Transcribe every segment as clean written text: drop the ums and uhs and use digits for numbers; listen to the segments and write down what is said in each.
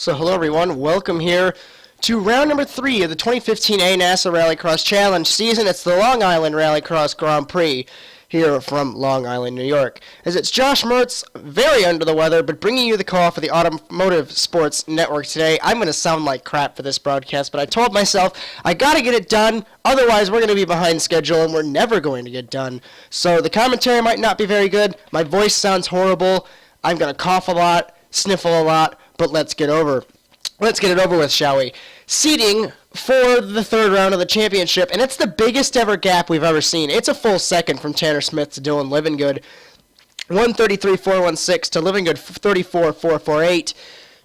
So hello everyone, welcome here to round number 3 of the 2015 NASA RallyCross Challenge season. It's the Long Island RallyCross Grand Prix here from Long Island, New York. As it's Josh Mertz, very under the weather, but bringing you the call for the Automotive Sports Network today. I'm going to sound like crap for this broadcast, but I told myself I got to get it done, otherwise we're going to be behind schedule and we're never going to get done. So the commentary might not be very good, my voice sounds horrible, I'm going to cough a lot, sniffle a lot, but let's get it over with, shall we? Seeding for the third round of the championship, and it's the biggest ever gap we've ever seen. It's a full second from Tanner Smith to Dylan Livingood. 133.416 to Livingood 34.448.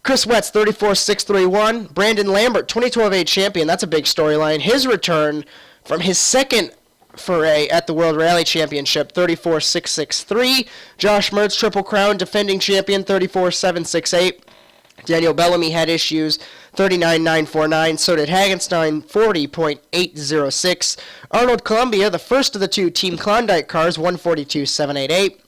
Chris Wetz 34.631. Brandon Lambert, 2012 champion. That's a big storyline. His return from his second foray at the World Rally Championship, 34.663. Josh Mertz, Triple Crown defending champion, 34.768. Daniel Bellamy had issues, 39.949. So did Hagenstein, 40.806. Arnold Columbia, the first of the two Team Klondike cars, 142.788.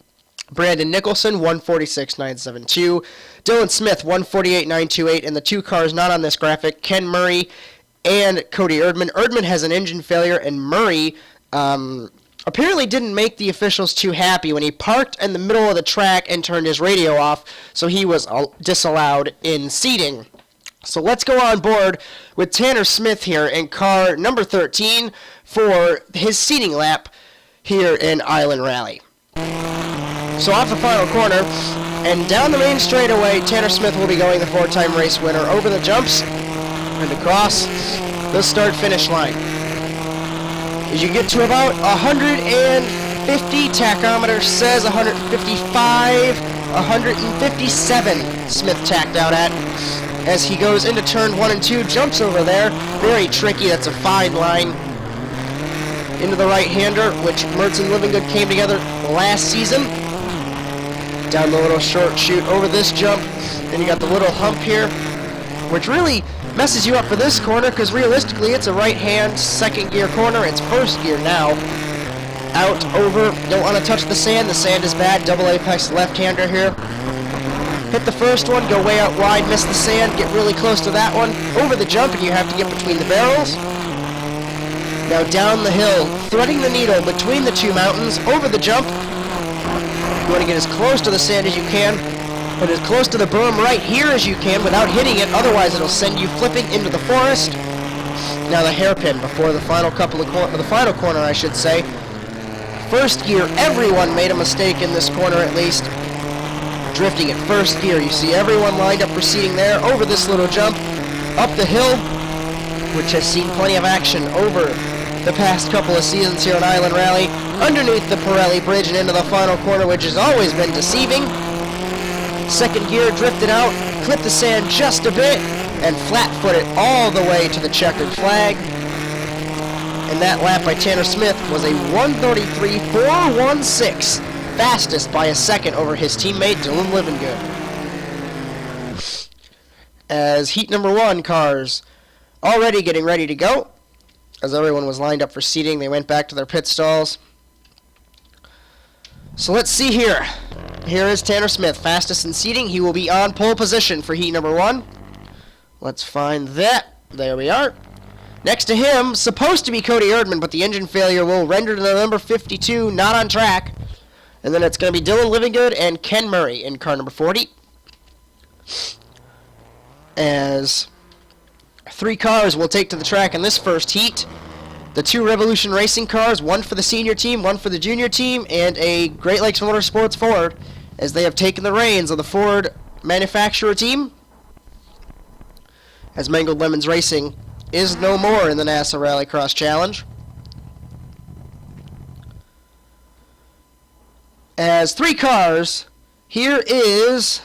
Brandon Nicholson, 146.972. Dylan Smith, 148.928. And the two cars not on this graphic, Ken Murray and Cody Erdman. Erdman has an engine failure, and Murray apparently didn't make the officials too happy when he parked in the middle of the track and turned his radio off, so he was disallowed in seating. So let's go on board with Tanner Smith here in car number 13 for his seating lap here in Island Rally. So off the final corner and down the main straightaway, Tanner Smith will be going the 4-time race winner over the jumps and across the start-finish line. As you get to about 150, tachometer says 155, 157 Smith tacked out at as he goes into turn 1 and 2, jumps over there, very tricky, that's a fine line, into the right-hander, which Mertz and Livingood came together last season, down the little short chute over this jump, then you got the little hump here, which really messes you up for this corner because realistically it's a right-hand second gear corner. It's first gear now. Out, over, don't want to touch the sand is bad. Double apex left-hander here. Hit the first one, go way out wide, miss the sand, get really close to that one. Over the jump and you have to get between the barrels. Now down the hill, threading the needle between the two mountains, over the jump. You want to get as close to the sand as you can, but as close to the berm right here as you can without hitting it, otherwise it'll send you flipping into the forest. Now the hairpin before the final the final corner, I should say. First gear, everyone made a mistake in this corner at least. Drifting at first gear, you see everyone lined up proceeding there over this little jump, up the hill, which has seen plenty of action over the past couple of seasons here on Island Rally, underneath the Pirelli Bridge and into the final corner, which has always been deceiving. Second gear drifted out, clipped the sand just a bit, and flat-footed all the way to the checkered flag. And that lap by Tanner Smith was a 133.416, fastest by a second over his teammate Dylan Livingood. As heat number 1 cars already getting ready to go, as everyone was lined up for seating, they went back to their pit stalls. So let's see here. Here is Tanner Smith, fastest in seating. He will be on pole position for heat number 1. Let's find that. There we are. Next to him, supposed to be Cody Erdman, but the engine failure will render the number 52 not on track. And then it's going to be Dylan Livingood and Ken Murray in car number 40. As 3 cars will take to the track in this first heat. The 2 Revolution Racing cars, one for the senior team, one for the junior team, and a Great Lakes Motorsports Ford, as they have taken the reins of the Ford manufacturer team, as Mangled Lemons Racing is no more in the NASA RallyCross Challenge. As 3 cars, here is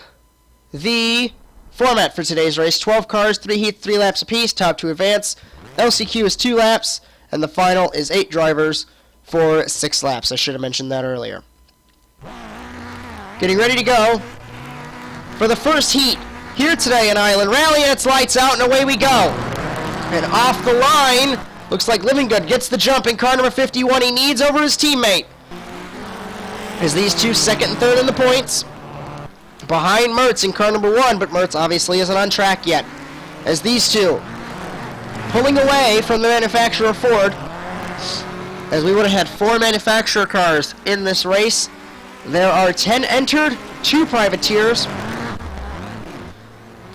the format for today's race. 12 cars, 3 heats, 3 laps apiece, top 2 advance. LCQ is 2 laps. And the final is 8 drivers for 6 laps. I should have mentioned that earlier. Getting ready to go for the first heat here today in Island Rally, and it's lights out and away we go. And off the line, looks like Livingood gets the jump in car number 51 he needs over his teammate. As these two second and third in the points. behind Mertz in car number 1, but Mertz obviously isn't on track yet. As these two pulling away from the manufacturer Ford, as we would have had 4 manufacturer cars in this race. There are 10 entered, 2 privateers,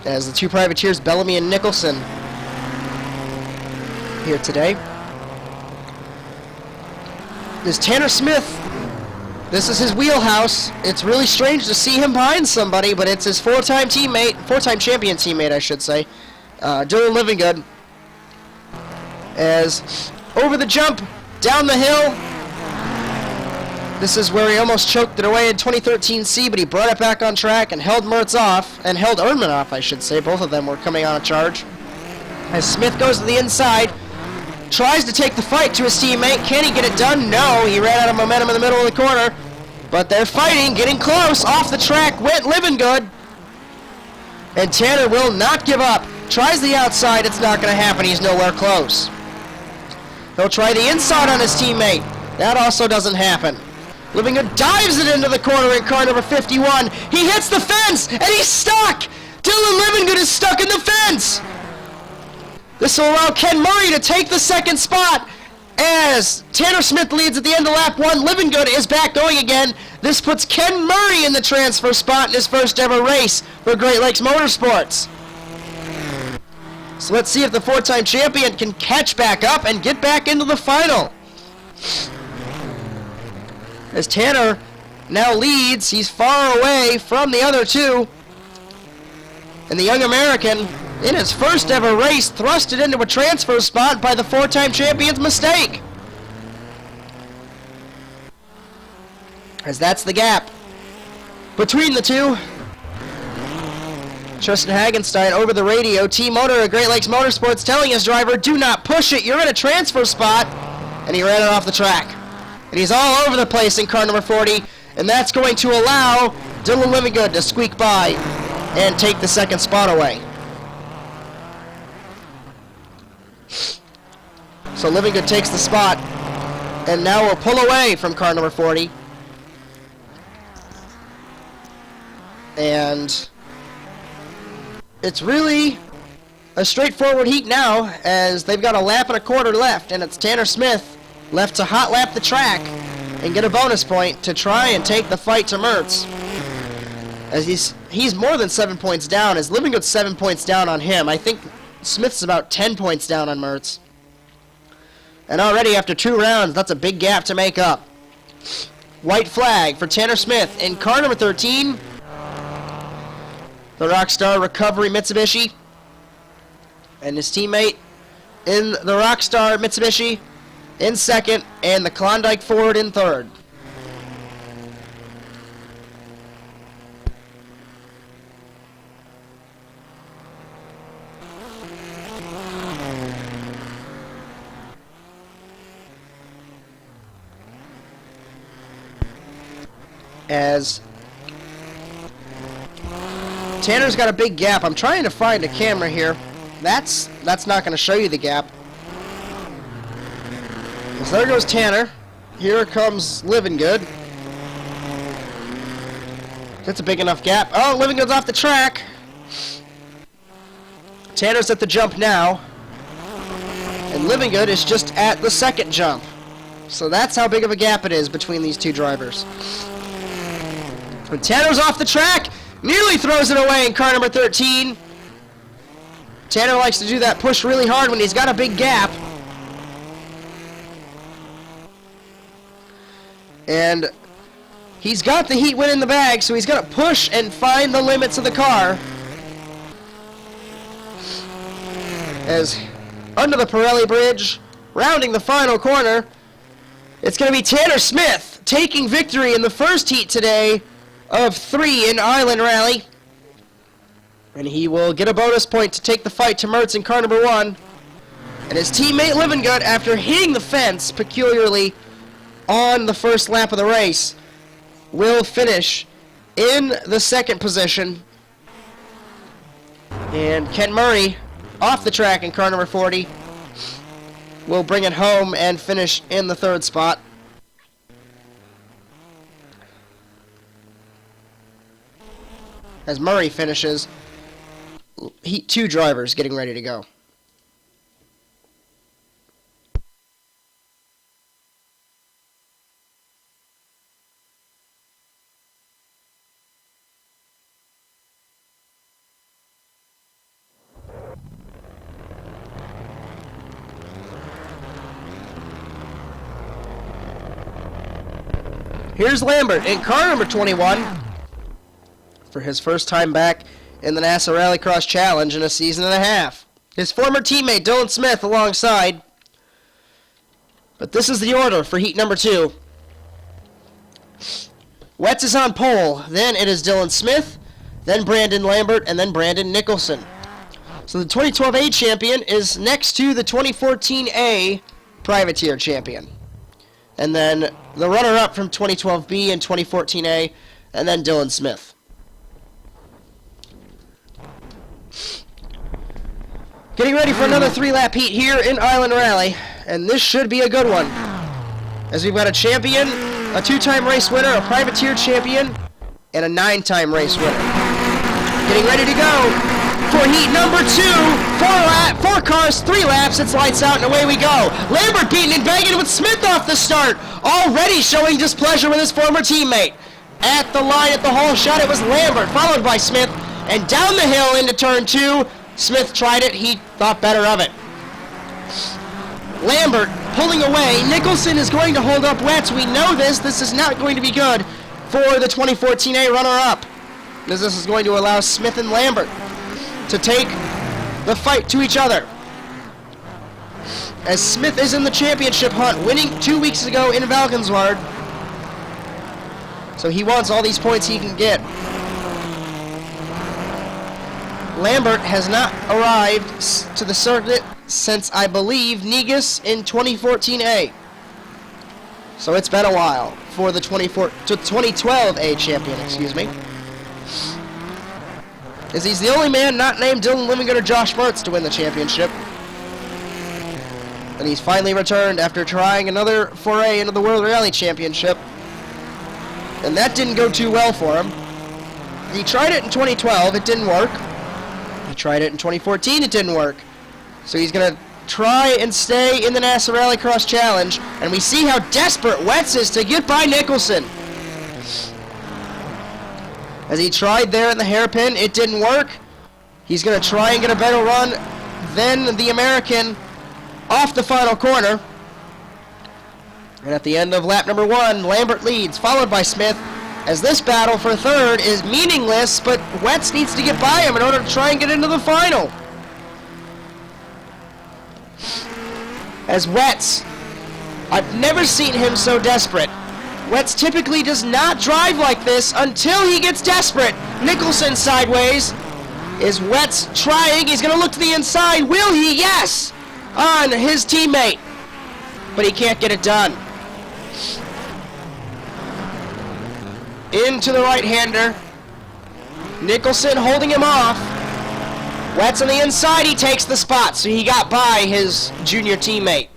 as the 2 privateers, Bellamy and Nicholson, here today. There's Tanner Smith. This is his wheelhouse. It's really strange to see him behind somebody, but it's his 4-time teammate, 4-time champion teammate, I should say, Dylan Livingood. As over the jump, down the hill, this is where he almost choked it away in 2013C, but he brought it back on track and held Mertz off, and held Erdman off, I should say. Both of them were coming on a charge. As Smith goes to the inside, tries to take the fight to his teammate. Can he get it done? No, he ran out of momentum in the middle of the corner. But they're fighting, getting close. Off the track went Livingood. And Tanner will not give up. Tries the outside, it's not going to happen. He's nowhere close. He'll try the inside on his teammate. That also doesn't happen. Livingood dives it into the corner in car number 51. He hits the fence, and he's stuck! Dylan Livingood is stuck in the fence! This will allow Ken Murray to take the second spot, as Tanner Smith leads at the end of lap 1. Livingood is back going again. This puts Ken Murray in the transfer spot in his first ever race for Great Lakes Motorsports. So let's see if the 4-time champion can catch back up and get back into the final. As Tanner now leads, he's far away from the other two. And the young American, in his first ever race, thrust it into a transfer spot by the 4-time champion's mistake. As that's the gap between the two. Tristan Hagenstein over the radio, team owner of Great Lakes Motorsports, telling his driver, do not push it, you're in a transfer spot. And he ran it off the track. And he's all over the place in car number 40, and that's going to allow Dylan Livingood to squeak by and take the second spot away. So Livingood takes the spot, and now will pull away from car number 40. And it's really a straightforward heat now, as they've got a lap and a quarter left, and it's Tanner Smith left to hot lap the track and get a bonus point to try and take the fight to Mertz. As he's more than 7 points down, as Livingood's 7 points down on him. I think Smith's about 10 points down on Mertz. And already after 2 rounds, that's a big gap to make up. White flag for Tanner Smith in car number 13. The Rockstar Recovery Mitsubishi. And his teammate in the Rockstar Mitsubishi in second, and the Klondike Ford in third. As Tanner's got a big gap. I'm trying to find a camera here. That's not going to show you the gap. So there goes Tanner. Here comes Livingood. That's a big enough gap. Oh, Livingood's off the track. Tanner's at the jump now. And Livingood is just at the second jump. So that's how big of a gap it is between these two drivers. And Tanner's off the track. Nearly throws it away in car number 13. Tanner likes to do that push really hard when he's got a big gap. And he's got the heat win in the bag, so he's got to push and find the limits of the car. As under the Pirelli Bridge, rounding the final corner, it's going to be Tanner Smith taking victory in the first heat today of 3 in Island Rally. And he will get a bonus point to take the fight to Mertz in car number 1. And his teammate Livingood, after hitting the fence peculiarly on the first lap of the race, will finish in the second position. And Ken Murray, off the track in car number 40, will bring it home and finish in the third spot. as Murray finishes. Heat 2 drivers getting ready to go. Here's Lambert in car number 21 for his first time back in the NASA RallyCross Challenge in a season and a half. His former teammate Dylan Smith alongside. But this is the order for heat number 2. Wetz is on pole, then it is Dylan Smith, then Brandon Lambert, and then Brandon Nicholson. So the 2012A champion is next to the 2014A privateer champion. And then the runner-up from 2012B and 2014A, and then Dylan Smith. Getting ready for another 3-lap heat here in Island Rally, and this should be a good one. As we've got a champion, a 2-time race winner, a privateer champion, and a 9-time race winner. Getting ready to go for heat number 2. 4 cars, 3 laps, it's lights out, and away we go. Lambert beating and banging with Smith off the start, already showing displeasure with his former teammate. At the line at the hole shot, it was Lambert, followed by Smith, and down the hill into turn 2. Smith tried it, he thought better of it. Lambert pulling away. Nicholson is going to hold up Wetz. We know this is not going to be good for the 2014A runner-up, as this is going to allow Smith and Lambert to take the fight to each other. As Smith is in the championship hunt, winning 2 weeks ago in Valkenswaard. So he wants all these points he can get. Lambert has not arrived to the circuit since, I believe, Negus in 2014A. So it's been a while for the 2012A champion, excuse me. As he's the only man not named Dylan Livingston or Josh Mertz to win the championship. And he's finally returned after trying another foray into the World Rally Championship. And that didn't go too well for him. He tried it in 2012, it didn't work. He tried it in 2014, it didn't work. So he's going to try and stay in the NASA RallyCross Challenge. And we see how desperate Wetz is to get by Nicholson. As he tried there in the hairpin, it didn't work. He's going to try and get a better run than the American off the final corner. And at the end of lap number 1, Lambert leads, followed by Smith, as this battle for third is meaningless, but Wetz needs to get by him in order to try and get into the final. As Wetz, I've never seen him so desperate. Wetz typically does not drive like this until he gets desperate. Nicholson sideways. Is Wetz trying? He's going to look to the inside. Will he? Yes! On his teammate. But he can't get it done. Into the right-hander. Nicholson holding him off. Wetz on the inside. He takes the spot, so he got by his junior teammate.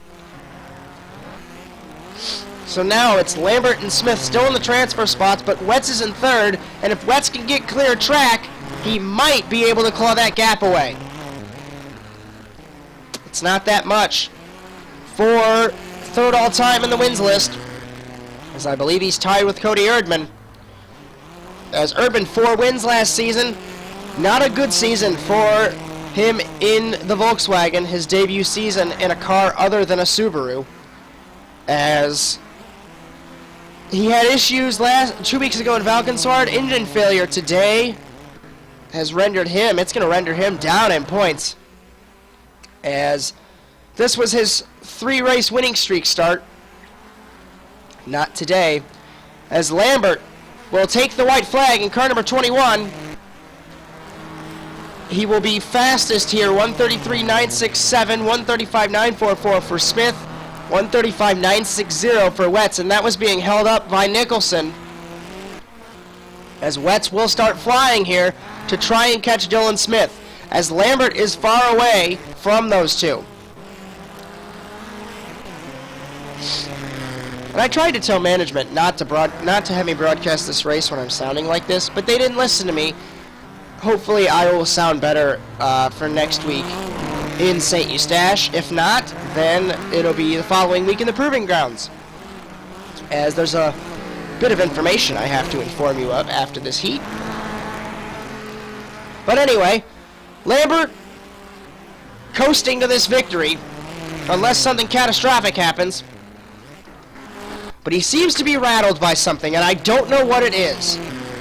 So now it's Lambert and Smith still in the transfer spots, but Wetz is in third, and if Wetz can get clear track, he might be able to claw that gap away. It's not that much for third all-time in the wins list, as I believe he's tied with Cody Erdman. As Erdman 4 wins last season, not a good season for him in the Volkswagen, his debut season in a car other than a Subaru, as he had issues 2 weeks ago in Valkenswaard. Engine failure today has rendered him, it's going to render him down in points, as this was his 3-race winning streak start. Not today, as Lambert will take the white flag in car number 21. He will be fastest here, 133.967, 135.944 for Smith, 135.960 for Wetz, and that was being held up by Nicholson, as Wetz will start flying here to try and catch Dylan Smith, as Lambert is far away from those two. And I tried to tell management not to have me broadcast this race when I'm sounding like this, but they didn't listen to me. hopefully I will sound better for next week in St. Eustache. If not, then it'll be the following week in the Proving Grounds, as there's a bit of information I have to inform you of after this heat. But anyway, Lambert coasting to this victory, unless something catastrophic happens. But he seems to be rattled by something, and I don't know what it is.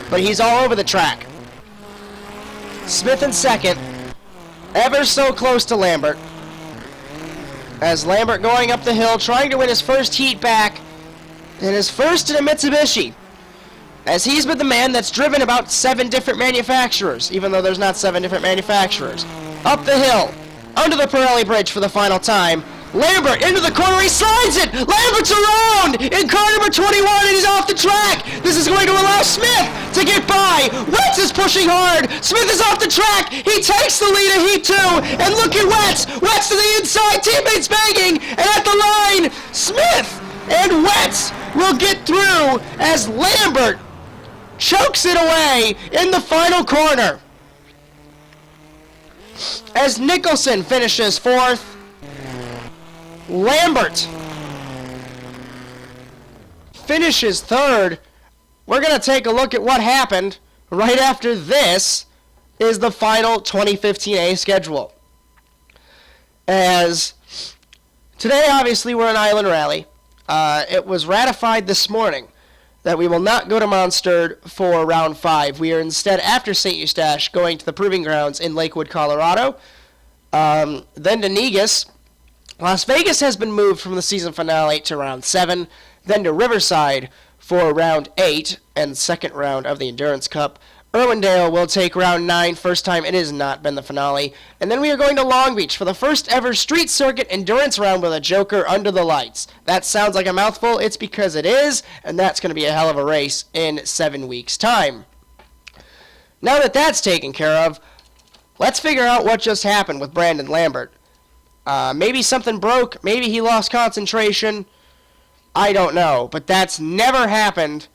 But he's all over the track. Smith in second, ever so close to Lambert. As Lambert going up the hill, trying to win his first heat back, and his first in a Mitsubishi. As he's been the man that's driven about 7 different manufacturers, even though there's not 7 different manufacturers. Up the hill, under the Pirelli Bridge for the final time. Lambert into the corner, he slides it! Lambert's around in car number 21 and he's off the track! This is going to allow Smith to get by! Wetz is pushing hard! Smith is off the track! He takes the lead in Heat 2! And look at Wetz! Wetz to the inside, teammates banging! And at the line, Smith and Wetz will get through as Lambert chokes it away in the final corner. As Nicholson finishes 4th, Lambert finishes 3rd. We're going to take a look at what happened right after this is the final 2015A schedule. As today, obviously, we're an island rally. It was ratified this morning that we will not go to Monster for round 5. We are instead, after St. Eustache, going to the Proving Grounds in Lakewood, Colorado. Then to Negus. Las Vegas has been moved from the season finale to round 7, then to Riverside for round 8 and second round of the Endurance Cup. Irwindale will take round 9, first time it has not been the finale. And then we are going to Long Beach for the first ever Street Circuit Endurance round with a Joker under the lights. That sounds like a mouthful, it's because it is, and that's going to be a hell of a race in 7 weeks' time. Now that that's taken care of, let's figure out what just happened with Brandon Lambert. Maybe something broke, maybe he lost concentration, I don't know, but that's never happened,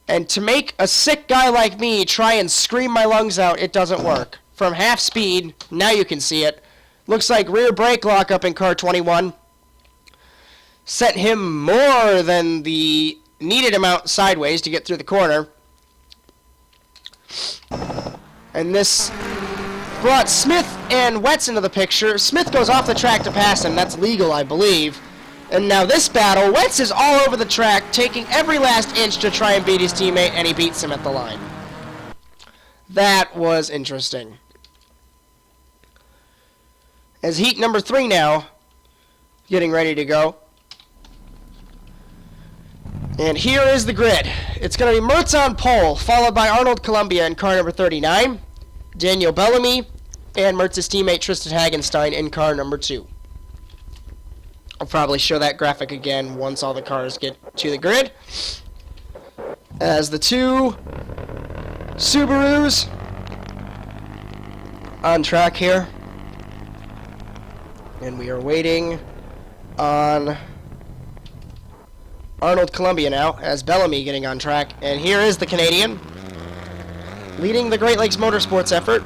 and to make a sick guy like me try and scream my lungs out, it doesn't work. From half speed, now you can see it, looks like rear brake lock up in car 21, sent him more than the needed amount sideways to get through the corner, and this brought Smith and Wetz into the picture. Smith goes off the track to pass him. That's legal, I believe. And now this battle, Wetz is all over the track, taking every last inch to try and beat his teammate, and he beats him at the line. That was interesting. As heat number 3 now, getting ready to go. And here is the grid. It's going to be Mertz on pole, followed by Arnold Columbia in car number 39. Daniel Bellamy, and Mertz's teammate Tristan Hagenstein in car number 2. I'll probably show that graphic again once all the cars get to the grid. As the 2 Subarus on track here. And we are waiting on Arnold Columbia now, as Bellamy getting on track. And here is the Canadian, leading the Great Lakes Motorsports effort.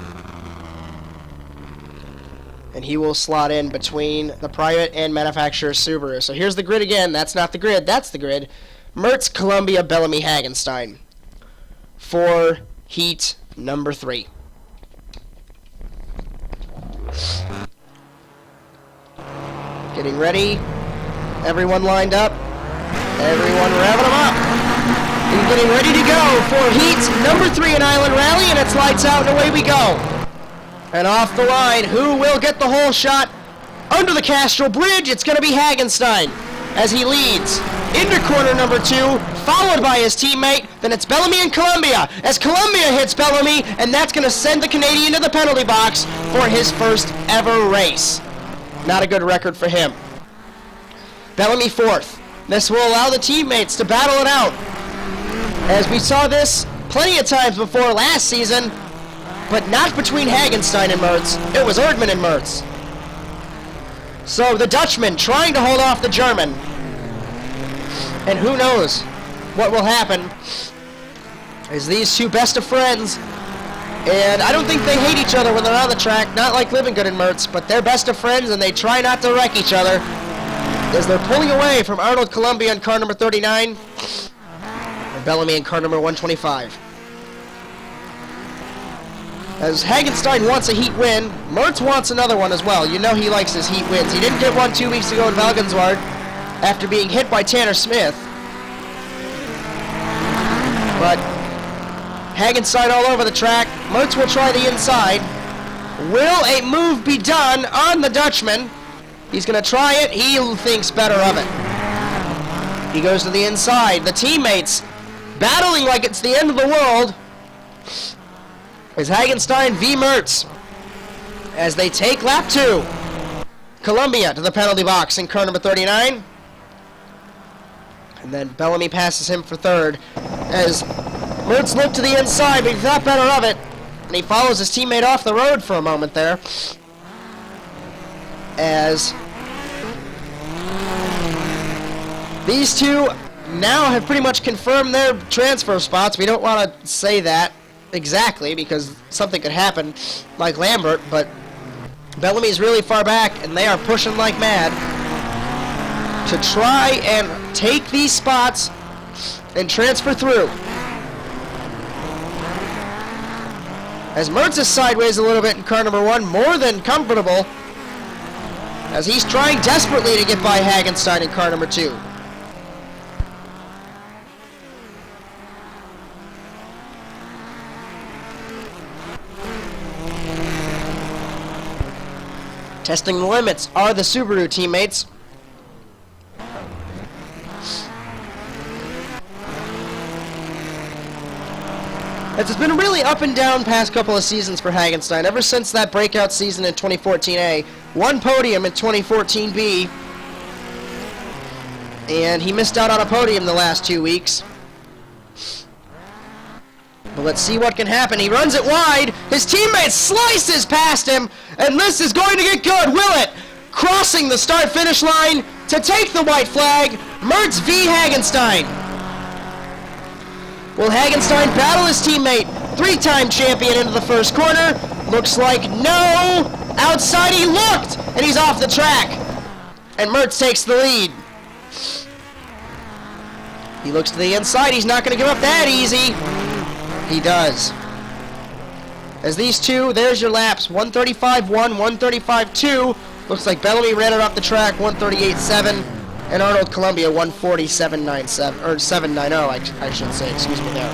And he will slot in between the private and manufacturer Subaru. So here's the grid again. That's not the grid. That's the grid. Mertz, Columbia, Bellamy, Hagenstein for heat number 3. Getting ready. Everyone lined up. Everyone revving them up. And getting ready to go for heat number 3 in Island Rally, and it's lights out and away we go. And off the line, who will get the whole shot? Under the Castro Bridge, it's going to be Hagenstein as he leads into corner number 2, followed by his teammate. Then it's Bellamy and Columbia as Columbia hits Bellamy, and that's going to send the Canadian to the penalty box for his first ever race. Not a good record for him. Bellamy 4th. This will allow the teammates to battle it out, as we saw this plenty of times before last season, but not between Hagenstein and Mertz. It was Erdmann and Mertz. So the Dutchman trying to hold off the German. And who knows what will happen as these two best of friends And I don't think they hate each other when they're on the track, not like Livingood and Mertz, but they're best of friends and they try not to wreck each other as they're pulling away from Arnold Columbia in car number 39 and Bellamy in car number 125. As Hagenstein wants a heat win, Mertz wants another one as well. You know he likes his heat wins. He didn't get one 2 weeks ago in Valgenswaard after being hit by Tanner Smith. But Hagenstein all over the track. Mertz will try the inside. Will a move be done on the Dutchman? He's going to try it. He thinks better of it. He goes to the inside. The teammates battling like it's the end of the world is Hagenstein v. Mertz as they take lap 2. Columbia to the penalty box in car number 39. And then Bellamy passes him for third as Mertz looked to the inside, but he thought better of it. And he follows his teammate off the road for a moment there. As these two now have pretty much confirmed their transfer spots. We don't want to say that exactly because something could happen like Lambert, but Bellamy's really far back and they are pushing like mad to try and take these spots and transfer through. As Mertz is sideways a little bit in car number 1, more than comfortable, as he's trying desperately to get by Hagenstein in car number 2. Testing the limits are the Subaru teammates. It's been really up and down past couple of seasons for Hagenstein, ever since that breakout season in 2014A. One podium in 2014B, and he missed out on a podium the last 2 weeks. But let's see what can happen. He runs it wide. His teammate slices past him, and this is going to get good, will it? Crossing the start-finish line to take the white flag, Mertz v. Hagenstein. Will Hagenstein battle his teammate, 3-time champion, into the first corner? Looks like no. Outside he looked, and he's off the track. And Mertz takes the lead. He looks to the inside. He's not going to give up that easy. He does. As these two, there's your laps. 135.1, 135.2. Looks like Bellamy ran it off the track, 138.7. And Arnold Columbia, 147.97, or 790, I should say, excuse me there.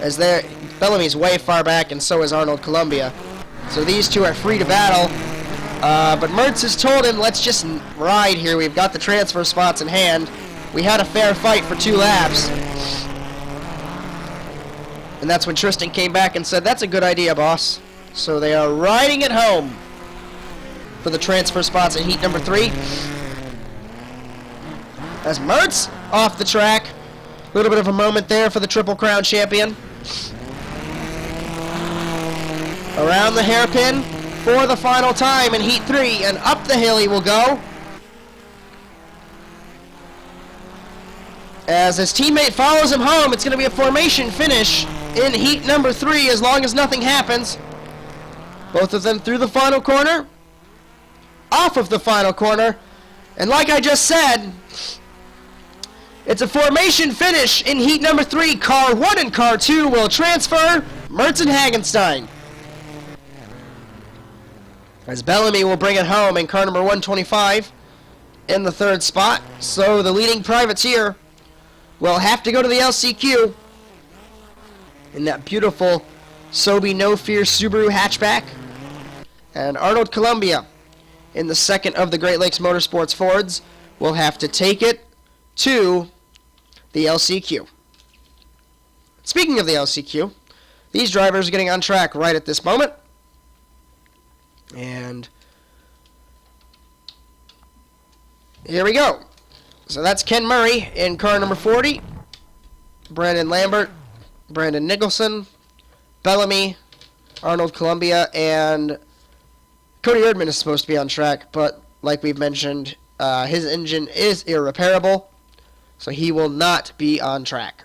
As there, Bellamy's way far back, and so is Arnold Columbia. So these two are free to battle. But Mertz has told him, let's just ride here. We've got the transfer spots in hand. We had a fair fight for 2 laps. And that's when Tristan came back and said, that's a good idea, boss. So they are riding it home for the transfer spots in heat number 3. As Mertz off the track. A little bit of a moment there for the Triple Crown champion. Around the hairpin for the final time in heat 3, and up the hill he will go. As his teammate follows him home, it's going to be a formation finish in heat number 3 as long as nothing happens. Both of them through the final corner, off of the final corner, and like I just said, it's a formation finish in heat number 3. Car 1 and car 2 will transfer. Mertz and Hagenstein. As Bellamy will bring it home in car number 125 in the 3rd spot. So the leading privateer will have to go to the LCQ in that beautiful Sobe No Fear Subaru hatchback. And Arnold Columbia in the 2nd of the Great Lakes Motorsports Fords will have to take it to the LCQ. Speaking of the LCQ, these drivers are getting on track right at this moment. And here we go. So that's Ken Murray in car number 40. Brandon Lambert, Brandon Nicholson, Bellamy, Arnold Columbia, and Cody Erdman is supposed to be on track, but like we've mentioned, his engine is irreparable, so he will not be on track.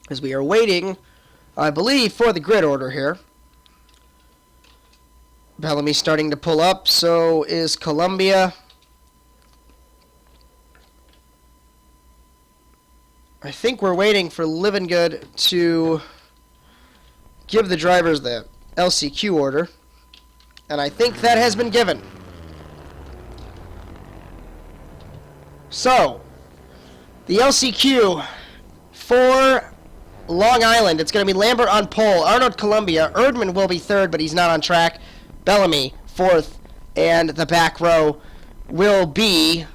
as we are waiting, I believe, for the grid order here. Bellamy starting to pull up, so is Columbia. I think we're waiting for Livingood to give the drivers the LCQ order, and I think that has been given. So, the LCQ for Long Island, it's going to be Lambert on pole, Arnold Columbia, Erdman will be third, but he's not on track, Bellamy fourth, and the back row will be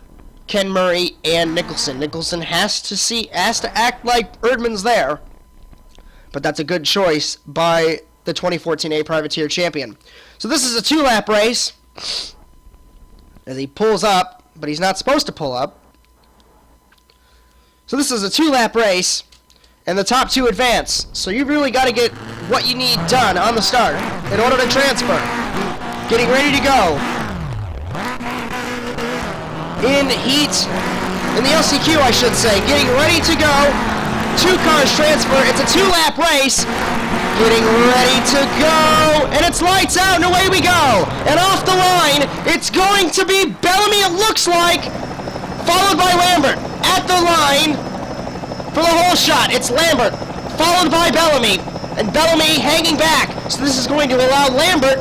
Ken Murray and Nicholson. Nicholson has to act like Erdman's there, but that's a good choice by the 2014 A Privateer champion. So this is a 2-lap race as he pulls up, but he's not supposed to pull up. So this is a 2-lap race, and the top 2 advance. So you've really got to get what you need done on the start in order to transfer. Getting ready to go. In the LCQ, I should say. Getting ready to go. 2 cars transfer. It's a 2-lap race. Getting ready to go. And it's lights out, and away we go. And off the line, it's going to be Bellamy, it looks like, followed by Lambert. At the line for the whole shot, it's Lambert, followed by Bellamy. And Bellamy hanging back. So this is going to allow Lambert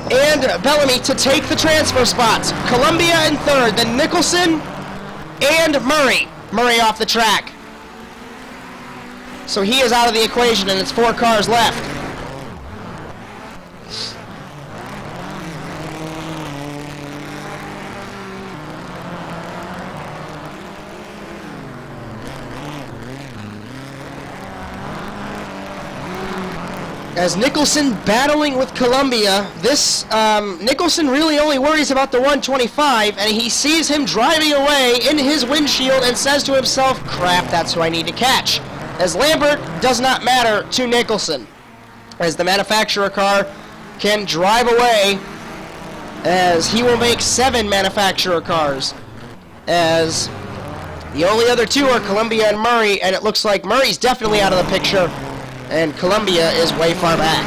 and Bellamy to take the transfer spots. Columbia in third, then Nicholson and Murray. Murray off the track. So he is out of the equation, and it's 4 cars left. As Nicholson battling with Columbia, this Nicholson really only worries about the 125, and he sees him driving away in his windshield and says to himself, crap, that's who I need to catch. As Lambert does not matter to Nicholson, as the manufacturer car can drive away, as he will make 7 manufacturer cars, as the only other 2 are Columbia and Murray, and it looks like Murray's definitely out of the picture, and Columbia is way far back.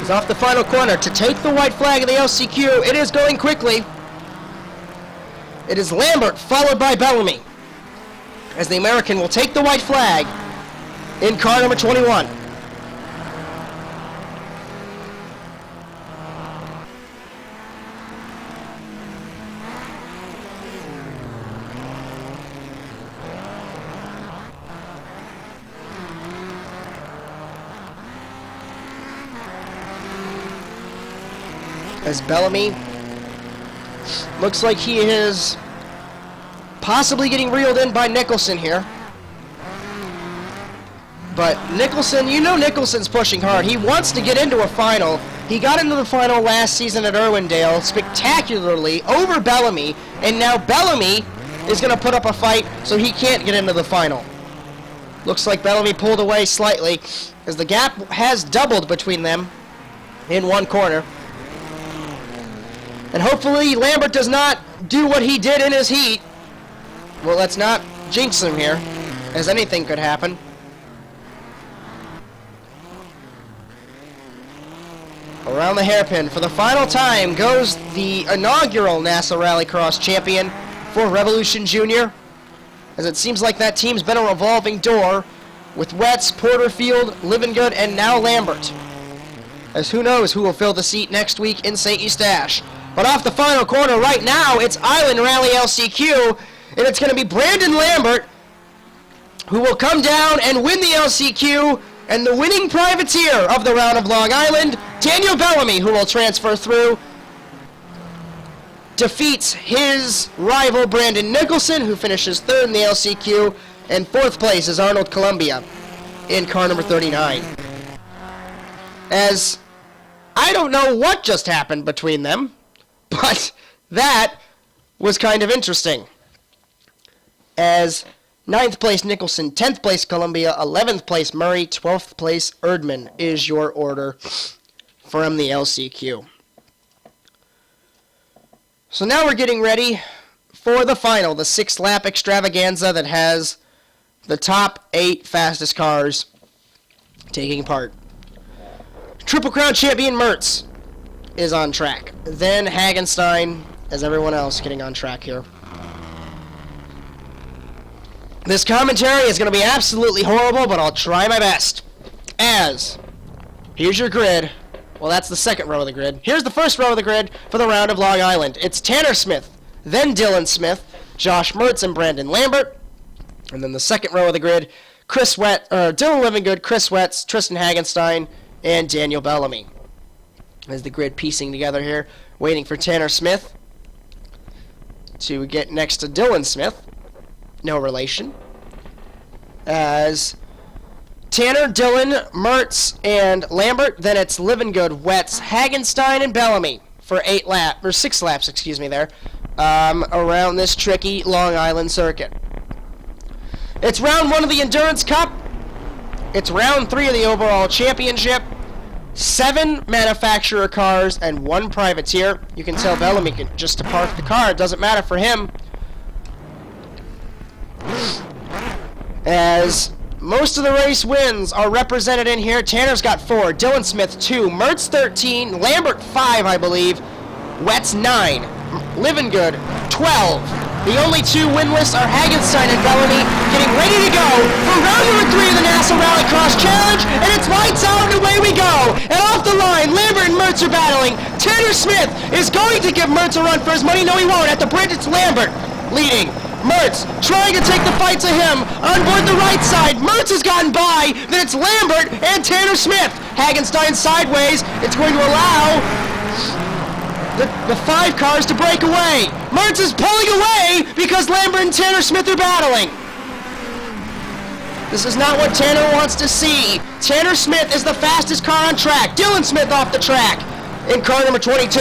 He's off the final corner to take the white flag of the LCQ. It is going quickly. It is Lambert followed by Bellamy, as the American will take the white flag in car number 21. As Bellamy looks like he is possibly getting reeled in by Nicholson here. But Nicholson, you know Nicholson's pushing hard. He wants to get into a final. He got into the final last season at Irwindale spectacularly over Bellamy, and now Bellamy is going to put up a fight so he can't get into the final. Looks like Bellamy pulled away slightly as the gap has doubled between them in one corner. And hopefully Lambert does not do what he did in his heat. Well, let's not jinx him here, as anything could happen. Around the hairpin for the final time goes the inaugural NASA RallyCross champion for Revolution Junior, as it seems like that team's been a revolving door with Wetz, Porterfield, Livingood, and now Lambert. As who knows who will fill the seat next week in St. Eustache. But off the final corner right now, it's Island Rally LCQ, and it's going to be Brandon Lambert who will come down and win the LCQ, and the winning privateer of the round of Long Island, Daniel Bellamy, who will transfer through, defeats his rival Brandon Nicholson, who finishes third in the LCQ, and fourth place is Arnold Columbia in car number 39. As I don't know what just happened between them, but that was kind of interesting. As 9th place Nicholson, 10th place Columbia, 11th place Murray, 12th place Erdman is your order from the LCQ. So now we're getting ready for the final, the 6-lap extravaganza that has the top 8 fastest cars taking part. Triple Crown champion Mertz is on track. Then Hagenstein, as everyone else, getting on track here. This commentary is going to be absolutely horrible, but I'll try my best. Here's your grid. Well, that's the second row of the grid. Here's the first row of the grid for the round of Long Island. It's Tanner Smith, then Dylan Smith, Josh Mertz, and Brandon Lambert. And then the second row of the grid, Dylan Livingood, Chris Wetz, Tristan Hagenstein, and Daniel Bellamy. As the grid piecing together here, waiting for Tanner Smith to get next to Dylan Smith. No relation. As Tanner, Dylan, Mertz, and Lambert. Then it's Livingood, Wetz, Hagenstein, and Bellamy for 6 laps, there, around this tricky Long Island circuit. It's round 1 of the Endurance Cup. It's round 3 of the overall championship. 7 manufacturer cars and 1 privateer. You can tell Bellamy just to park the car. It doesn't matter for him. As most of the race wins are represented in here. Tanner's got 4, Dylan Smith 2, Mertz 13, Lambert 5, I believe, Wetz 9, Livingood 12. The only 2 winless are Hagenstein and Bellamy, getting ready to go for round number 3 of the National RallyCross Challenge, and it's lights out and away we go. And off the line, Lambert and Mertz are battling. Tanner Smith is going to give Mertz a run for his money. No, he won't. At the bridge, it's Lambert leading. Mertz trying to take the fight to him on board the right side. Mertz has gotten by. Then it's Lambert and Tanner Smith. Hagenstein sideways. It's going to allow the 5 cars to break away. Mertz is pulling away because Lambert and Tanner Smith are battling. This is not what Tanner wants to see. Tanner Smith is the fastest car on track. Dylan Smith off the track in car number 22.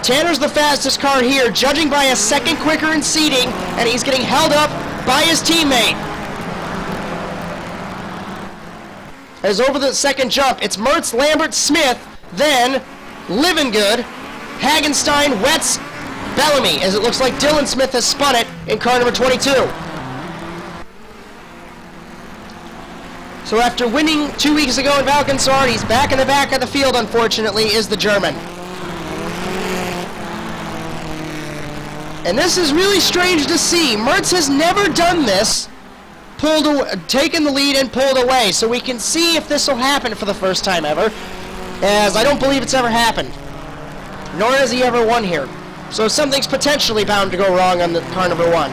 Tanner's the fastest car here, judging by a second quicker in seating, and he's getting held up by his teammate. As over the second jump, it's Mertz, Lambert, Smith, then Livingood, Hagenstein, Wetz, Bellamy, as it looks like Dylan Smith has spun it in car number 22. So after winning 2 weeks ago in Valkenswaard, he's back in the back of the field, unfortunately, is the German. And this is really strange to see. Mertz has never done this, taken the lead and pulled away. So we can see if this will happen for the first time ever, as I don't believe it's ever happened. Nor has he ever won here. So something's potentially bound to go wrong on the car number 1.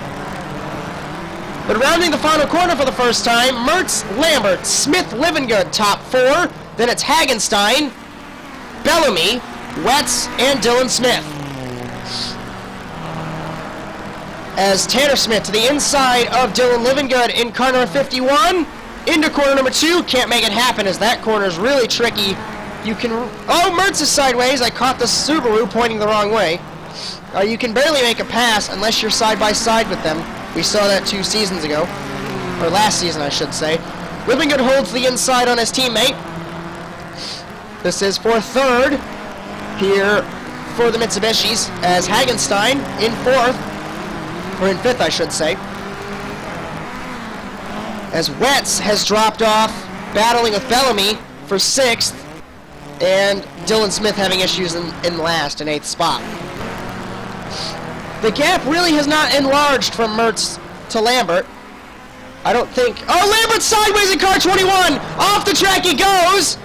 But rounding the final corner for the first time, Mertz, Lambert, Smith, Livingood, top 4. Then it's Hagenstein, Bellamy, Wetz, and Dylan Smith. As Tanner Smith to the inside of Dylan Livingood in car number 51. Into corner number 2. Can't make it happen as that corner is really tricky. Mertz is sideways. I caught the Subaru pointing the wrong way. You can barely make a pass unless you're side by side with them. We saw that 2 seasons ago. Or last season, I should say. Livingood holds the inside on his teammate. This is for 3rd here for the Mitsubishis, as Hagenstein in 4th. Or in 5th, I should say. As Wetz has dropped off, battling with Bellamy for 6th, and Dylan Smith having issues in last and 8th spot. The gap really has not enlarged from Mertz to Lambert. I don't think... Oh, Lambert sideways in car 21! Off the track he goes!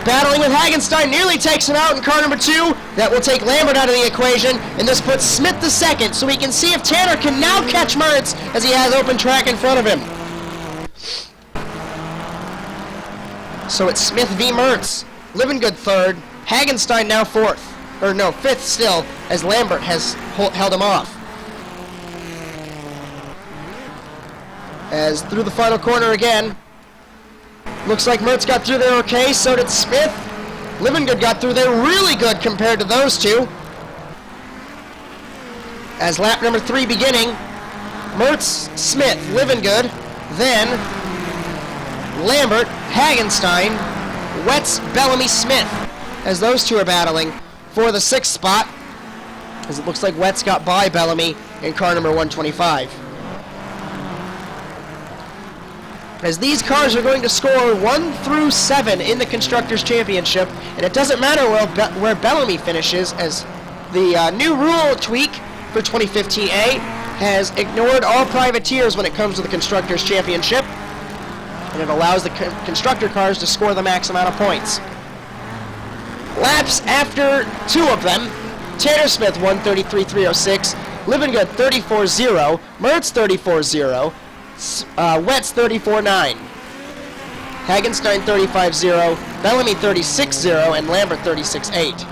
Battling with Hagenstein, nearly takes him out in car number 2. That will take Lambert out of the equation, and this puts Smith to 2nd, so we can see if Tanner can now catch Mertz as he has open track in front of him. So it's Smith v. Mertz. Livingood 3rd, Hagenstein now 4th. Or no, 5th still, as Lambert has held him off. As through the final corner again, looks like Mertz got through there okay, so did Smith. Livingood got through there really good compared to those two. As lap number 3 beginning, Mertz, Smith, Livingood, then Lambert, Hagenstein, Wetz, Bellamy, Smith, as those two are battling for the 6th spot, as it looks like Wetz got by Bellamy in car number 125. As these cars are going to score 1 through 7 in the Constructors' Championship, and it doesn't matter where Bellamy finishes, as the new rule tweak for 2015A has ignored all privateers when it comes to the Constructors' Championship, and it allows the constructor cars to score the max amount of points. Laps after 2 of them, Tanner Smith 133.306, Livingood 34.0, Mertz 34.0, Wetz 34.9, Hagenstein 35.0, Bellamy 36.0, and Lambert 36.8.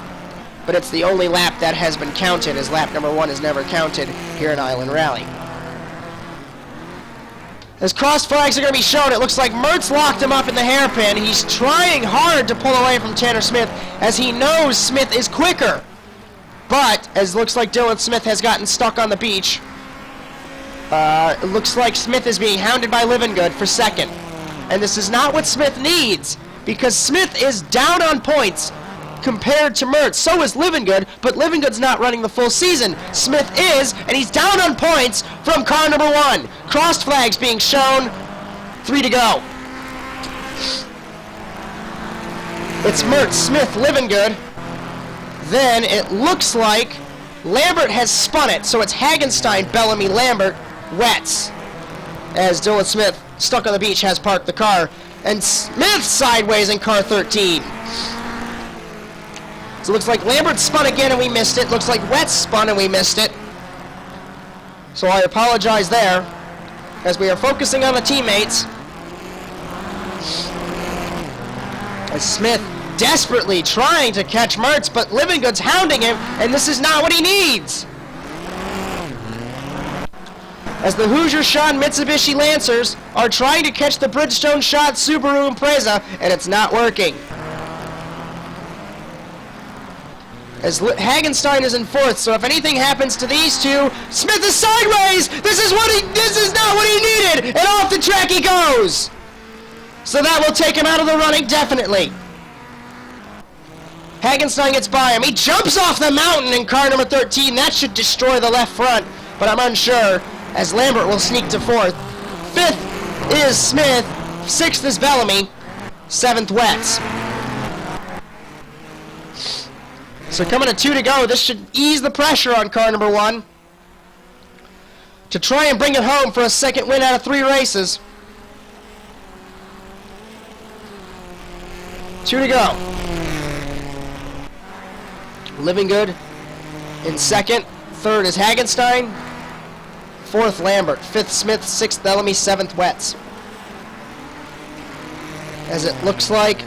But it's the only lap that has been counted, as lap number 1 is never counted here at Island Rally. As cross flags are going to be shown, it looks like Mertz locked him up in the hairpin. He's trying hard to pull away from Tanner Smith, as he knows Smith is quicker. But, as it looks like Dylan Smith has gotten stuck on the beach, it looks like Smith is being hounded by Livingood for 2nd. And this is not what Smith needs, because Smith is down on points compared to Mertz. So is Livingood, but Livingood's not running the full season. Smith is, and he's down on points from car number 1. Crossed flags being shown. 3 to go. It's Mertz, Smith, Livingood. Then it looks like Lambert has spun it, so it's Hagenstein, Bellamy, Lambert, Wetz, as Dylan Smith, stuck on the beach, has parked the car, and Smith sideways in car 13. So it looks like Lambert spun again and we missed it. Looks like Wetz spun and we missed it. So I apologize there, as we are focusing on the teammates. As Smith desperately trying to catch Mertz, but Livingood's hounding him, and this is not what he needs. As the Hoosier Shot Mitsubishi Lancers are trying to catch the Bridgestone Shot Subaru Impreza, and it's not working. As Hagenstein is in 4th, so if anything happens to these two, Smith is sideways! This is not what he needed! And off the track he goes! So that will take him out of the running, definitely. Hagenstein gets by him. He jumps off the mountain in car number 13. That should destroy the left front, but I'm unsure, as Lambert will sneak to 4th. 5th is Smith. 6th is Bellamy. 7th, Wetz. So coming to 2 to go, this should ease the pressure on car number 1 to try and bring it home for a 2nd win out of 3 races. 2 to go. Livingood in 2nd. 3rd is Hagenstein. 4th, Lambert. 5th, Smith. 6th, Bellamy. 7th, Wetz. As it looks like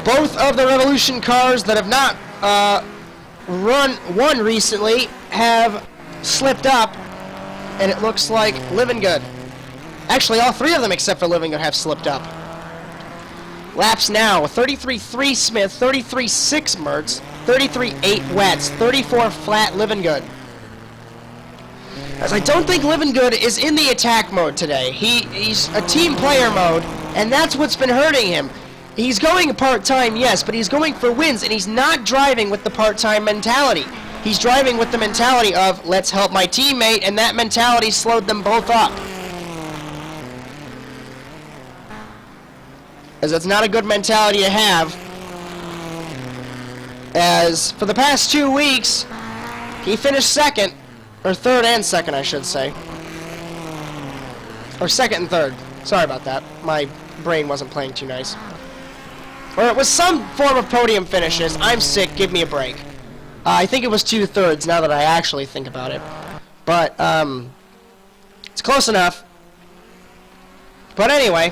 both of the Revolution cars that have not won recently have slipped up, and it looks like Livingood. Actually, all 3 of them except for Livingood have slipped up. Laps now, 33.3 Smith, 33.6 Mertz, 33.8 Wetz, 34 flat Livingood. As I don't think Livingood is in the attack mode today. He's a team player mode, and that's what's been hurting him. He's going part-time, yes, but he's going for wins, and he's not driving with the part-time mentality. He's driving with the mentality of, let's help my teammate, and that mentality slowed them both up. As that's not a good mentality to have. As for the past 2 weeks, he finished 2nd, or 3rd and 2nd, I should say. Or 2nd and 3rd. Sorry about that. My brain wasn't playing too nice. Or it was some form of podium finishes. I'm sick, give me a break. I think it was 2/3 now that I actually think about it. But, it's close enough. But anyway,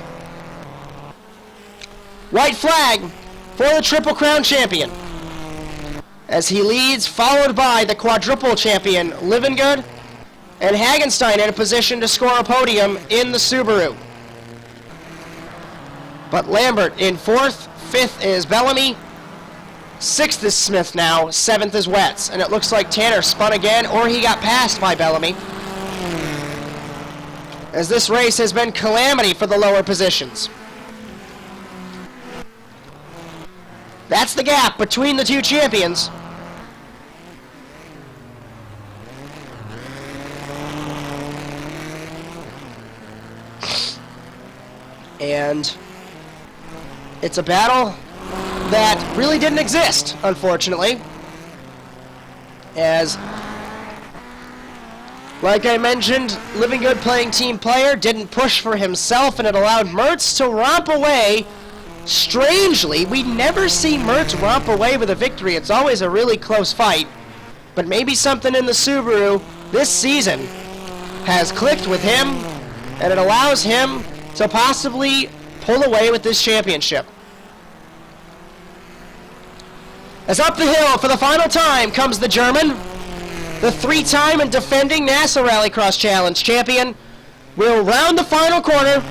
white flag for the Triple Crown champion, as he leads, followed by the quadruple champion Livingood, and Hagenstein in a position to score a podium in the Subaru. But Lambert in 4th, 5th is Bellamy, 6th is Smith now, 7th is Wetz, and it looks like Tanner spun again, or he got passed by Bellamy. as this race has been calamity for the lower positions. That's the gap between the two champions. And it's a battle that really didn't exist, unfortunately. As, like I mentioned, Living Good playing team player didn't push for himself, and it allowed Mertz to romp away. Strangely, we never see Mertz romp away with a victory. It's always a really close fight. But maybe something in the Subaru this season has clicked with him, and it allows him to possibly pull away with this championship. As up the hill for the final time comes the German, the three-time and defending NASA RallyCross Challenge champion, will round the final corner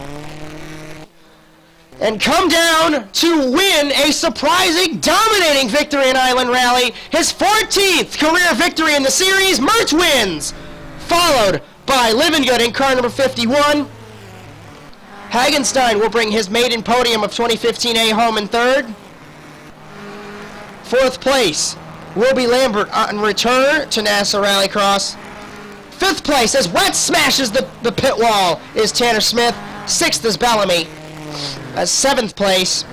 and come down to win a surprising, dominating victory in Island Rally. His 14th career victory in the series, Mertz wins, followed by Living Good in car number 51. Hagenstein will bring his maiden podium of 2015A home in third. Fourth place will be Lambert on return to NASA RallyCross. Fifth place, as Wetz smashes the pit wall, is Tanner Smith. Sixth is Bellamy. As seventh place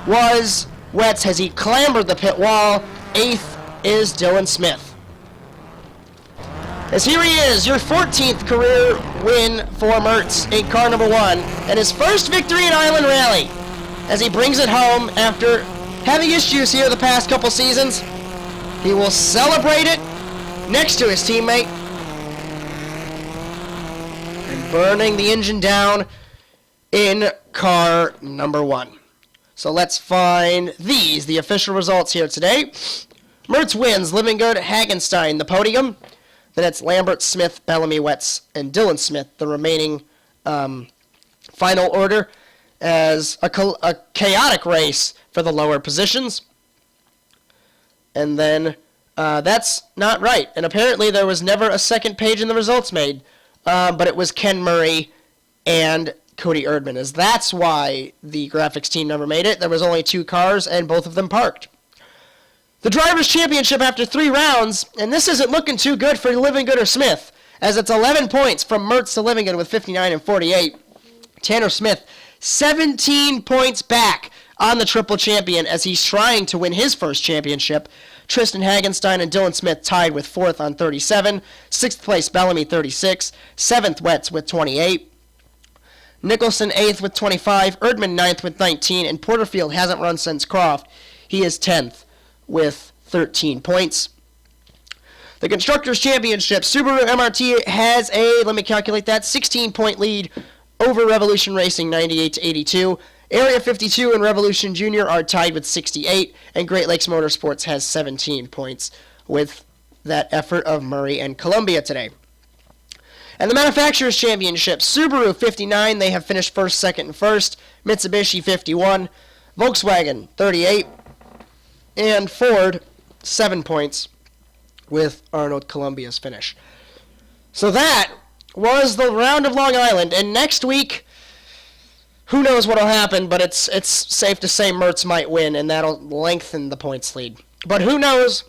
was Wetz as he clambered the pit wall. Eighth is Dylan Smith. As here he is, your 14th career win for Mertz in car number 1, and his first victory in Island Rally, as he brings it home after having issues here the past couple seasons. He will celebrate it next to his teammate, and burning the engine down in car number 1. So let's find the official results here today. Mertz wins, Living Good, Hagenstein, the podium. Then it's Lambert, Smith, Bellamy, Wetz, and Dylan Smith, the remaining final order, as a chaotic race for the lower positions. And then that's not right. And apparently there was never a second page in the results made, but it was Ken Murray and Cody Erdman, as that's why the graphics team never made it. There was only 2 cars, and both of them parked. The Drivers' Championship after 3 rounds, and this isn't looking too good for Living Good or Smith, as it's 11 points from Mertz to Living Good with 59 and 48. Tanner Smith, 17 points back on the triple champion as he's trying to win his first championship. Tristan Hagenstein and Dylan Smith tied with 4th on 37. 6th place, Bellamy, 36. 7th, Wetz with 28. Nicholson, 8th with 25. Erdman, 9th with 19. And Porterfield hasn't run since Croft. He is 10th with 13 points. The Constructors' Championship, Subaru MRT has a, let me calculate that, 16-point lead over Revolution Racing, 98-82. Area 52 and Revolution Junior are tied with 68, and Great Lakes Motorsports has 17 points with that effort of Murray and Columbia today. And the Manufacturers' Championship, Subaru 59, they have finished first, second, and first. Mitsubishi 51, Volkswagen 38, and Ford 7 points with Arnold Columbia's finish. So that was the round of Long Island, and next week, who knows what will happen, but it's safe to say Mertz might win, and that'll lengthen the points lead. But who knows?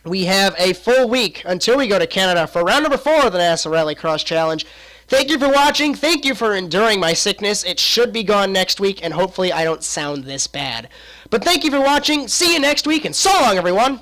We have a full week until we go to Canada for round number 4 of the NASA RallyCross Challenge. Thank you for watching. Thank you for enduring my sickness. It should be gone next week, and hopefully I don't sound this bad. But thank you for watching. See you next week, and so long, everyone.